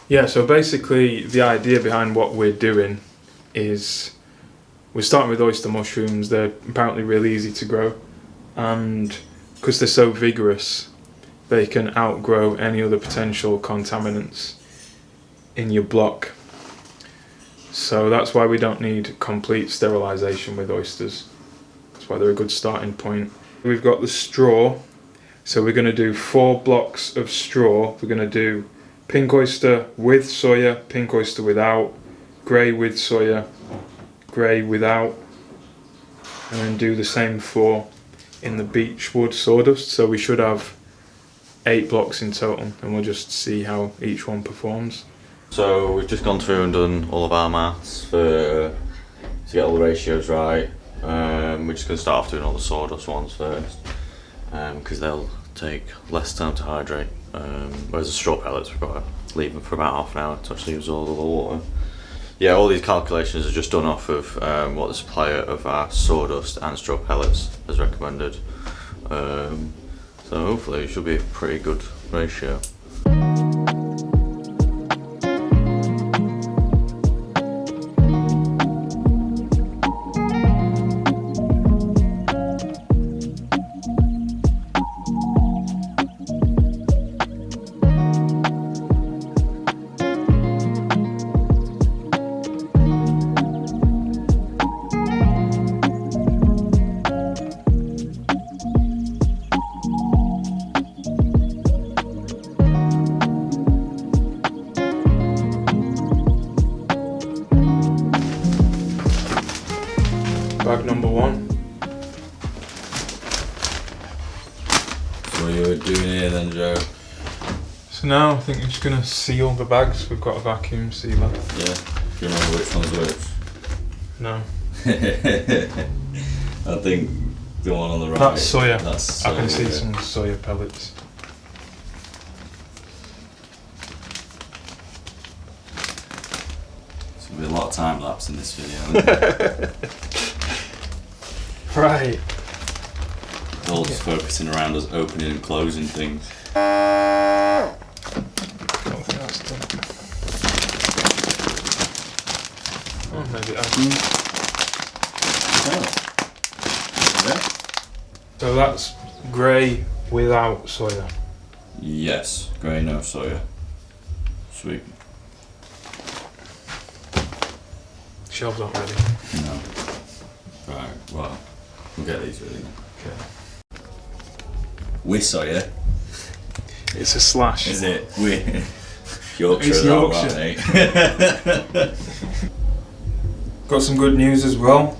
Yeah, so basically the idea behind what we're doing is we're starting with oyster mushrooms. They're apparently really easy to grow, and because they're so vigorous, they can outgrow any other potential contaminants in your block. So that's why we don't need complete sterilisation with oysters. That's why they're a good starting point. We've got the straw, so we're going to do 4 blocks of straw. We're going to do pink oyster with soya, pink oyster without, grey with soya, grey without, and then do the same for in the beech wood sawdust. So we should have 8 blocks in total, and we'll just see how each one performs. So we've just gone through and done all of our maths to get all the ratios right. We're just going to start off doing all the sawdust ones first, because they'll take less time to hydrate, whereas the straw pellets we've got to leave them for about half an hour to actually absorb all the water. Yeah, all these calculations are just done off of what the supplier of our sawdust and straw pellets has recommended. So hopefully it should be a pretty good ratio. Bag number 1. So what you were doing here then, Joe? So now I think we're just going to seal the bags. We've got a vacuum sealer. Yeah, do you remember which one's which? No. I think the one on the right. That's soya. That's I can soya, see yeah. some soya pellets. There's going to be a lot of time lapse in this video, isn't it? Right. It's all just focusing around us opening and closing things. I don't think that's done. Oh, maybe it has. Yeah. So that's grey without soya. Yes, grey no soya. Sweet. Shelves aren't ready. No. Right, well, we'll get these ready then. Okay. With soya. It's a slash. Is it? With Yorkshire. It's Yorkshire. Right. Got some good news as well.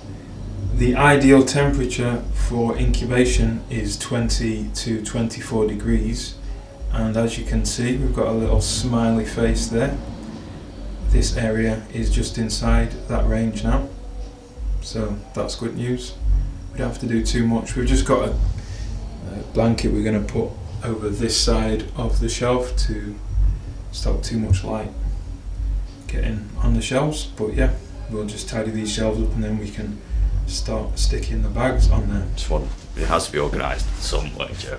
The ideal temperature for incubation is 20 to 24 degrees, and as you can see we've got a little smiley face there. This area is just inside that range now, so that's good news. We don't have to do too much. We've just got a blanket we're going to put over this side of the shelf to stop too much light getting on the shelves, but yeah, we'll just tidy these shelves up and then we can start sticking the bags on there. Just one. It has to be organised in some way, Joe.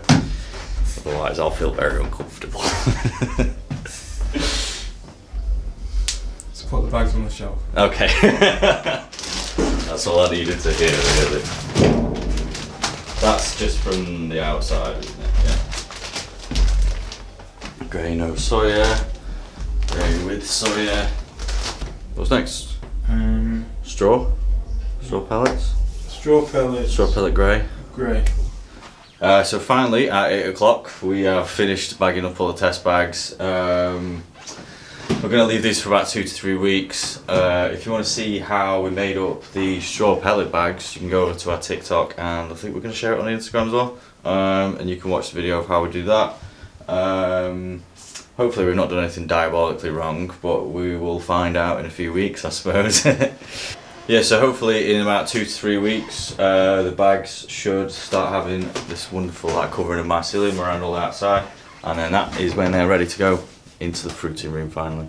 Otherwise, I'll feel very uncomfortable. So put the bags on the shelf. Okay. That's all I needed to hear, really. That's just from the outside, isn't it? Yeah. Grey no soya. Grey with soya. What's next? Straw? Straw pellets? Straw pellets. Straw pellet grey. Grey. So finally, at 8 o'clock, we have finished bagging up all the test bags. We're going to leave these for about 2 to 3 weeks. If you want to see how we made up the straw pellet bags, you can go over to our TikTok, and I think we're going to share it on Instagram as well. And you can watch the video of how we do that. Hopefully we've not done anything diabolically wrong, but we will find out in a few weeks, I suppose. Yeah, so hopefully in about 2 to 3 weeks, the bags should start having this wonderful covering of mycelium around all the outside, and then that is when they're ready to go into the fruiting room finally.